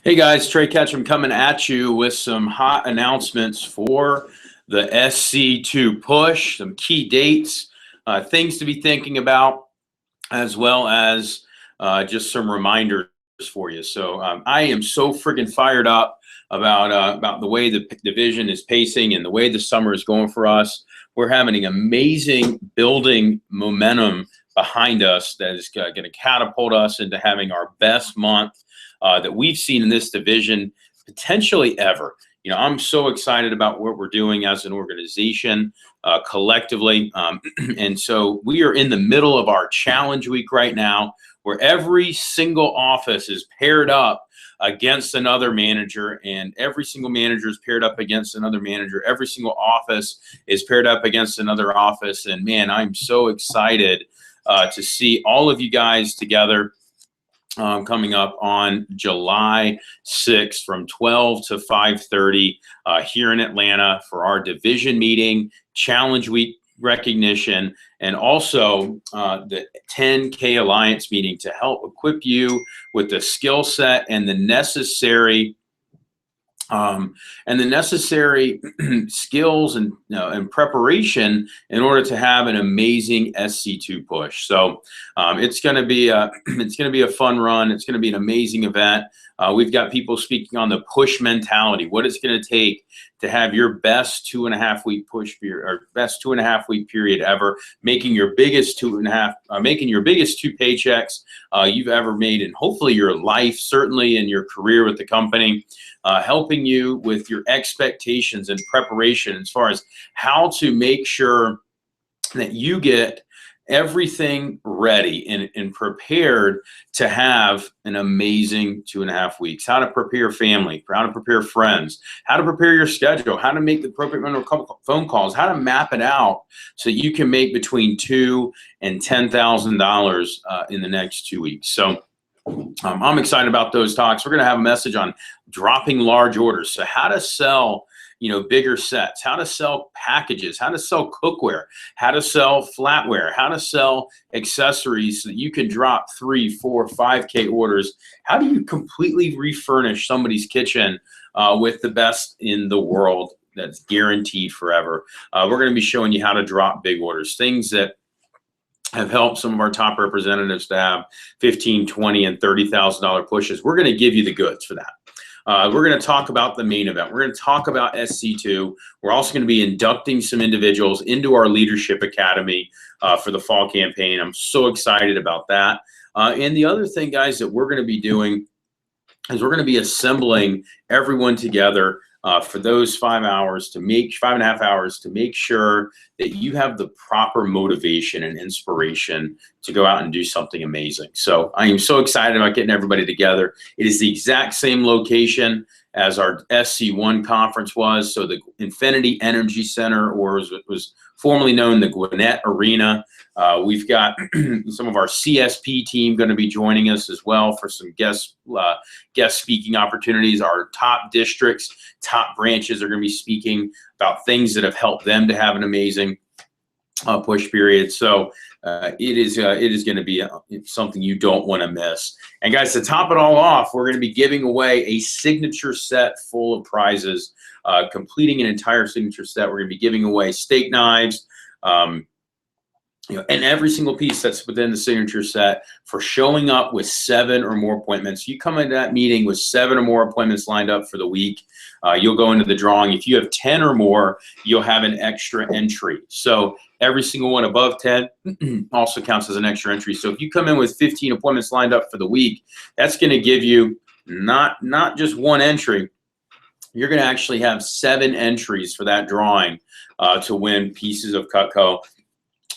Hey guys, Trey Ketchum coming at you with some hot announcements for the SC2 push, some key dates, things to be thinking about, as well as just some reminders for you. So I am so friggin' fired up about the way the division is pacing and the way the summer is going for us. We're having an amazing building momentum behind us that is going to catapult us into having our best month that we've seen in this division potentially ever. You know, I'm so excited about what we're doing as an organization collectively. And so we are in the middle of our challenge week right now, where every single office is paired up against another manager, and every single manager is paired up against another manager. Every single office is paired up against another office. And man, I'm so excited to see all of you guys together. Coming up on July 6th from 12 to 5:30 here in Atlanta for our division meeting, Challenge Week recognition, and also the 10K Alliance meeting to help equip you with the skill set and the necessary skills and preparation in order to have an amazing SC2 push. So it's going to be a fun run. It's going to be an amazing event. We've got people speaking on the push mentality, what it's going to take to have your best 2.5 week push period, or best 2.5 week period ever, making your biggest two paychecks you've ever made, and hopefully your life, certainly in your career with the company. Helping you with your expectations and preparation as far as how to make sure that you get everything ready and prepared to have an amazing 2.5 weeks. How to prepare family, how to prepare friends, how to prepare your schedule, how to make the appropriate number of phone calls, how to map it out so you can make between $2,000 and $10,000 in the next 2 weeks. So I'm excited about those talks. We're going to have a message on dropping large orders. So how to sell, bigger sets, how to sell packages, how to sell cookware, how to sell flatware, how to sell accessories so that you can drop 3, 4, 5K orders. How do you completely refurnish somebody's kitchen with the best in the world that's guaranteed forever? We're going to be showing you how to drop big orders, things that have helped some of our top representatives to have $15,000, $20,000, and $30,000 pushes. We're going to give you the goods for that. We're going to talk about the main event. We're going to talk about SC2. We're also going to be inducting some individuals into our Leadership Academy for the fall campaign. I'm so excited about that. And the other thing, guys, that we're going to be doing is we're going to be assembling everyone together for those 5.5 hours to make sure that you have the proper motivation and inspiration to go out and do something amazing. So I am so excited about getting everybody together. It is the exact same location as our SC1 conference was. So the Infinity Energy Center, or as it was formerly known, the Gwinnett Arena. We've got some of our CSP team going to be joining us as well for some guest speaking opportunities. Our top districts, top branches are going to be speaking about things that have helped them to have an amazing push period. So it is going to be something you don't want to miss. And guys, to top it all off, we're going to be giving away a signature set full of prizes. Completing an entire signature set, we're going to be giving away steak knives, and every single piece that's within the signature set for showing up with 7 or more appointments. You come into that meeting with 7 or more appointments lined up for the week, you'll go into the drawing. If you have 10 or more, you'll have an extra entry. So every single one above 10 also counts as an extra entry. So if you come in with 15 appointments lined up for the week, that's going to give you not just one entry. You're going to actually have 7 entries for that drawing to win pieces of Cutco.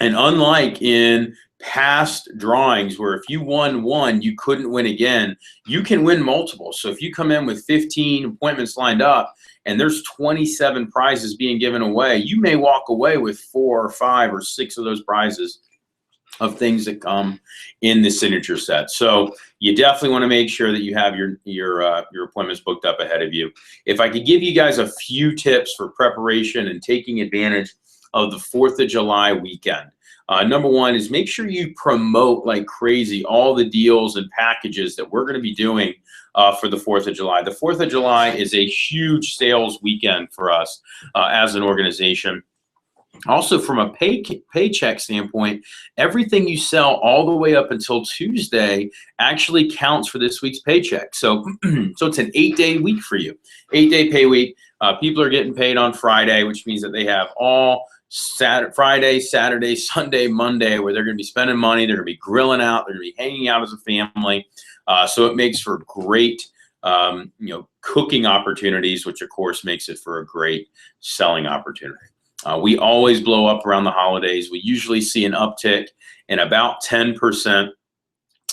And unlike in past drawings where if you won one, you couldn't win again, you can win multiple. So if you come in with 15 appointments lined up and there's 27 prizes being given away, you may walk away with 4 or 5 or 6 of those prizes of things that come in the signature set. So you definitely want to make sure that you have your appointments booked up ahead of you. If I could give you guys a few tips for preparation and taking advantage of the 4th of July weekend. Number one is make sure you promote like crazy all the deals and packages that we're going to be doing for the 4th of July. The 4th of July is a huge sales weekend for us as an organization. Also, from a paycheck standpoint, everything you sell all the way up until Tuesday actually counts for this week's paycheck. So, so it's an 8-day week for you, 8-day pay week. People are getting paid on Friday, which means that they have all Friday, Saturday, Sunday, Monday, where they're going to be spending money. They're going to be grilling out. They're going to be hanging out as a family. So it makes for great, cooking opportunities, which of course makes it for a great selling opportunity. We always blow up around the holidays. We usually see an uptick in about 10%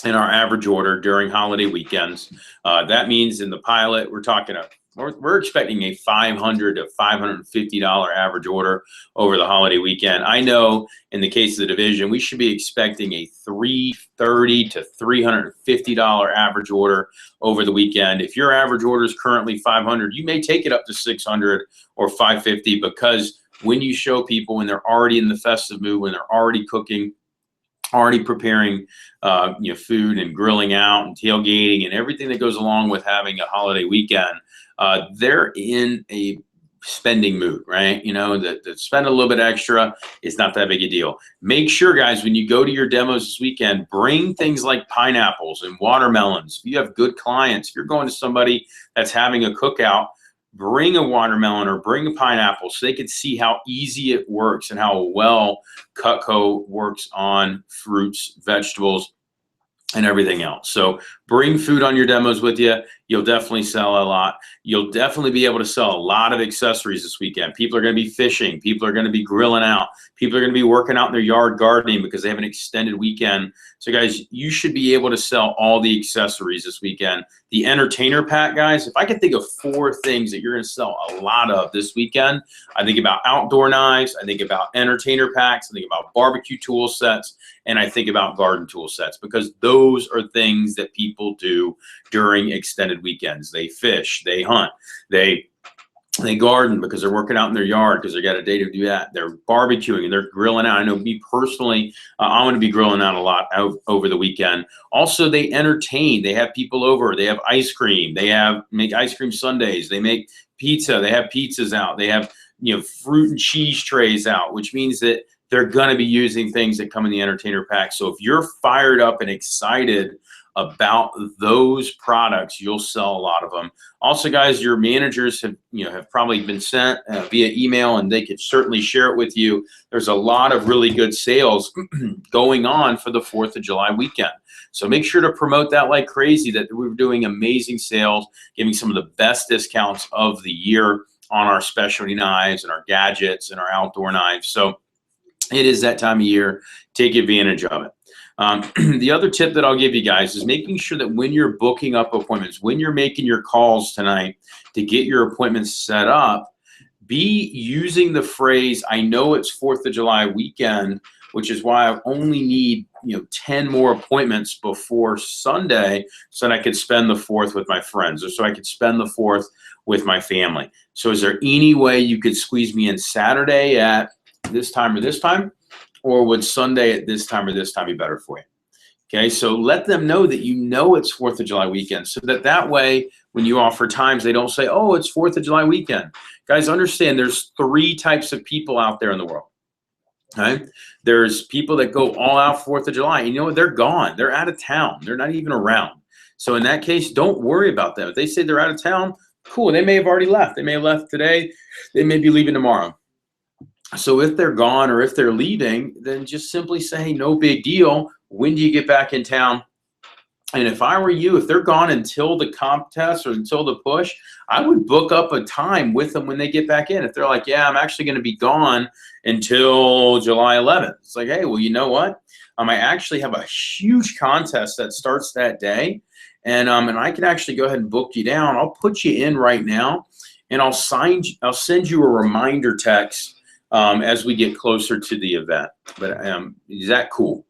in our average order during holiday weekends. That means in the pilot, we're expecting a $500 to $550 average order over the holiday weekend. I know in the case of the division, we should be expecting a $330 to $350 average order over the weekend. If your average order is currently $500, you may take it up to $600 or $550, because when you show people when they're already in the festive mood, when they're already cooking, already preparing food and grilling out and tailgating and everything that goes along with having a holiday weekend, they're in a spending mood, right? That spend a little bit extra, it's not that big a deal. Make sure, guys, when you go to your demos this weekend, bring things like pineapples and watermelons. If you have good clients, if you're going to somebody that's having a cookout, bring a watermelon or bring a pineapple so they can see how easy it works and how well Cutco works on fruits, vegetables, and everything else. So bring food on your demos with you. You'll definitely sell a lot. You'll definitely be able to sell a lot of accessories this weekend. People are going to be fishing. People are going to be grilling out. People are going to be working out in their yard gardening because they have an extended weekend. So guys, you should be able to sell all the accessories this weekend. The entertainer pack, guys, if I could think of 4 things that you're going to sell a lot of this weekend, I think about outdoor knives, I think about entertainer packs, I think about barbecue tool sets, and I think about garden tool sets, because those are things that people do during extended weekends. They fish, they hunt, they garden because they're working out in their yard because they got a day to do that. They're barbecuing and they're grilling out. I know me personally, I'm going to be grilling out a lot over the weekend. Also, they entertain. They have people over. They have ice cream. They make ice cream sundaes. They make pizza. They have pizzas out. They have fruit and cheese trays out, which means that they're going to be using things that come in the entertainer pack. So if you're fired up and excited about those products, you'll sell a lot of them. Also, guys, your managers have probably been sent via email, and they could certainly share it with you. There's a lot of really good sales going on for the 4th of July weekend. So make sure to promote that like crazy, that we're doing amazing sales, giving some of the best discounts of the year on our specialty knives and our gadgets and our outdoor knives. So it is that time of year. Take advantage of it. The other tip that I'll give you guys is making sure that when you're booking up appointments, when you're making your calls tonight to get your appointments set up, be using the phrase, I know it's 4th of July weekend, which is why I only need 10 more appointments before Sunday so that I could spend the 4th with my friends, or so I could spend the 4th with my family. So is there any way you could squeeze me in Saturday at this time or this time? Or would Sunday at this time or this time be better for you? Okay, so let them know that it's 4th of July weekend, so that way when you offer times, they don't say, oh, it's 4th of July weekend. Guys, understand there's 3 types of people out there in the world. Okay? There's people that go all out 4th of July. You know what? They're gone. They're out of town. They're not even around. So in that case, don't worry about them. If they say they're out of town, cool. They may have already left. They may have left today. They may be leaving tomorrow. So if they're gone or if they're leaving, then just simply say, no big deal. When do you get back in town? And if I were you, if they're gone until the contest or until the push, I would book up a time with them when they get back in. If they're like, yeah, I'm actually going to be gone until July 11th. It's like, hey, well, you know what? I actually have a huge contest that starts that day. And I can actually go ahead and book you down. I'll put you in right now, and I'll send you a reminder text as we get closer to the event. But is that cool?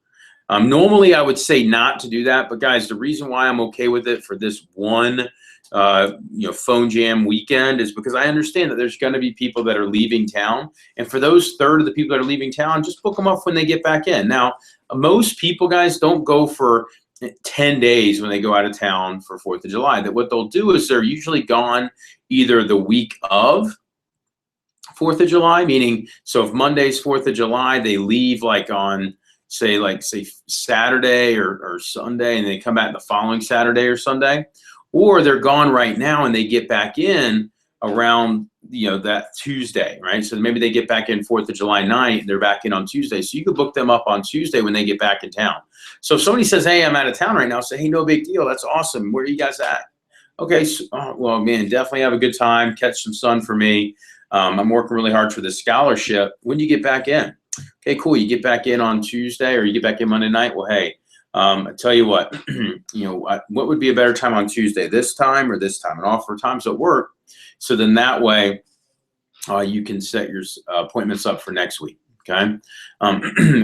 Normally, I would say not to do that, but guys, the reason why I'm okay with it for this one, phone jam weekend is because I understand that there's going to be people that are leaving town, and for those third of the people that are leaving town, just book them up when they get back in. Now, most people, guys, don't go for 10 days when they go out of town for 4th of July. That what they'll do is they're usually gone either the week of 4th of July, meaning, so if Monday's 4th of July, they leave like on, say Saturday or Sunday, and they come back the following Saturday or Sunday, or they're gone right now and they get back in around that Tuesday, right? So maybe they get back in 4th of July night, and they're back in on Tuesday. So you could book them up on Tuesday when they get back in town. So if somebody says, hey, I'm out of town right now, say, hey, no big deal. That's awesome. Where are you guys at? Okay, so, well, man, definitely have a good time. Catch some sun for me. I'm working really hard for this scholarship. When do you get back in? Okay, cool. You get back in on Tuesday, or you get back in Monday night. Well, hey, I tell you what, what would be a better time on Tuesday, this time or this time? And offer times at work. So then that way you can set your appointments up for next week. Okay.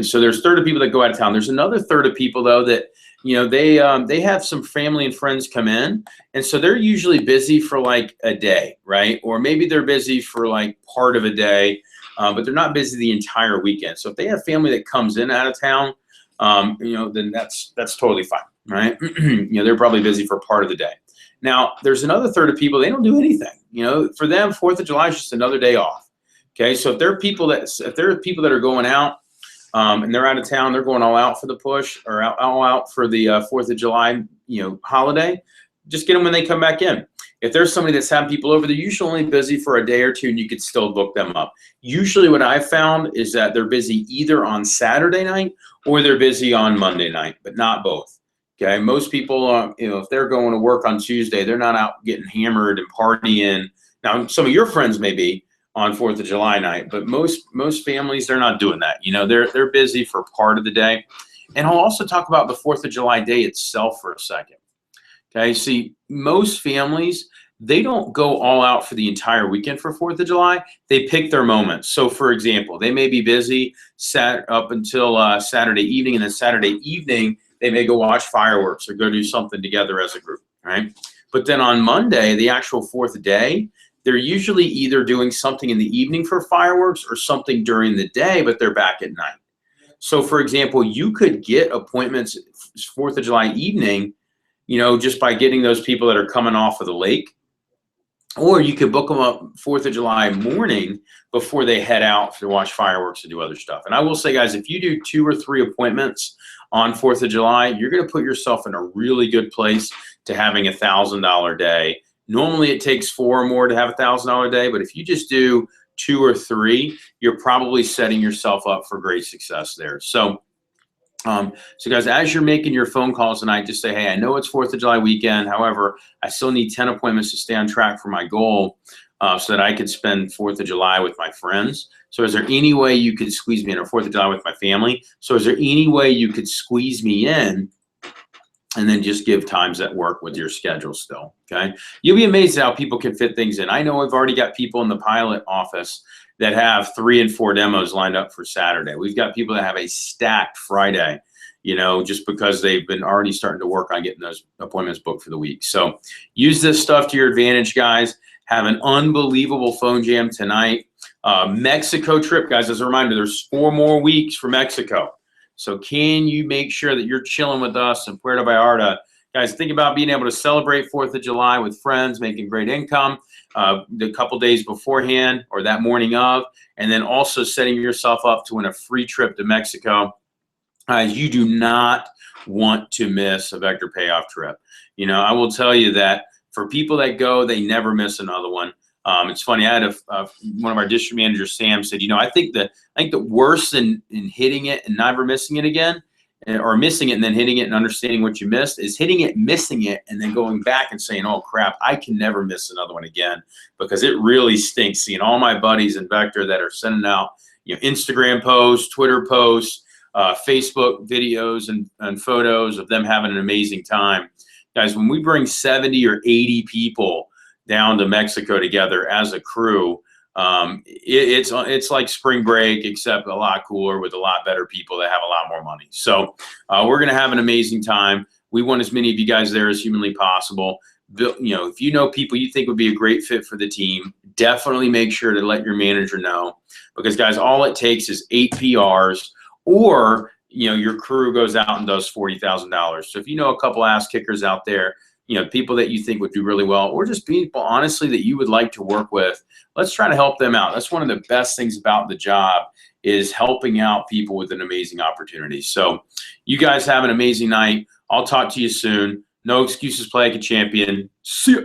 So there's a third of people that go out of town. There's another third of people though that, they have some family and friends come in. And so they're usually busy for like a day, right? Or maybe they're busy for like part of a day, but they're not busy the entire weekend. So if they have family that comes in out of town, then that's totally fine, right? They're probably busy for part of the day. Now, there's another third of people, they don't do anything. For them, 4th of July is just another day off. Okay, so if there are people that are going out and they're out of town, they're going all out for the push, or all out for the 4th of July, holiday, just get them when they come back in. If there's somebody that's having people over, they're usually only busy for a day or two, and you could still book them up. Usually what I've found is that they're busy either on Saturday night or they're busy on Monday night, but not both. Okay, most people, if they're going to work on Tuesday, they're not out getting hammered and partying. Now, some of your friends may be on 4th of July night, but most families, they're not doing that. They're busy for part of the day. And I'll also talk about the 4th of July day itself for a second. Okay, see, most families, they don't go all out for the entire weekend for 4th of July. They pick their moments. So, for example, they may be busy up until Saturday evening, and then Saturday evening, they may go watch fireworks or go do something together as a group, right? But then on Monday, the actual 4th day, they're usually either doing something in the evening for fireworks or something during the day, but they're back at night. So, for example, you could get appointments 4th of July evening, just by getting those people that are coming off of the lake. Or you could book them up 4th of July morning before they head out to watch fireworks and do other stuff. And I will say, guys, if you do 2 or 3 appointments on 4th of July, you're going to put yourself in a really good place to having $1,000 day. Normally it takes 4 or more to have a $1,000 day, but if you just do 2 or 3, you're probably setting yourself up for great success there. So guys, as you're making your phone calls tonight, just say, hey, I know it's 4th of July weekend. However, I still need 10 appointments to stay on track for my goal so that I could spend 4th of July with my friends. So is there any way you could squeeze me in, or 4th of July with my family? So is there any way you could squeeze me in? And then just give times at work with your schedule still, okay? You'll be amazed at how people can fit things in. I know I've already got people in the pilot office that have 3 and 4 demos lined up for Saturday. We've got people that have a stacked Friday, just because they've been already starting to work on getting those appointments booked for the week. So use this stuff to your advantage, guys. Have an unbelievable phone jam tonight. Mexico trip, guys, as a reminder, there's 4 more weeks for Mexico. So can you make sure that you're chilling with us in Puerto Vallarta? Guys, think about being able to celebrate 4th of July with friends, making great income the couple days beforehand or that morning of, and then also setting yourself up to win a free trip to Mexico. You do not want to miss a Vector Payoff trip. I will tell you that for people that go, they never miss another one. It's funny. I had one of our district managers, Sam, said, I think the worst than in hitting it and never missing it again, or missing it and then hitting it and understanding what you missed, is hitting it, missing it, and then going back and saying, oh crap, I can never miss another one again, because it really stinks seeing all my buddies in Vector that are sending out Instagram posts, Twitter posts, Facebook videos and photos of them having an amazing time. Guys, when we bring 70 or 80 people down to Mexico together as a crew, It's like spring break, except a lot cooler with a lot better people that have a lot more money. So we're going to have an amazing time. We want as many of you guys there as humanly possible. If you know people you think would be a great fit for the team, definitely make sure to let your manager know, because guys, all it takes is 8 PRs, or your crew goes out and does $40,000. So if you know a couple ass kickers out there, people that you think would do really well, or just people honestly that you would like to work with, let's try to help them out. That's one of the best things about the job, is helping out people with an amazing opportunity. So you guys have an amazing night. I'll talk to you soon. No excuses, play like a champion. See ya.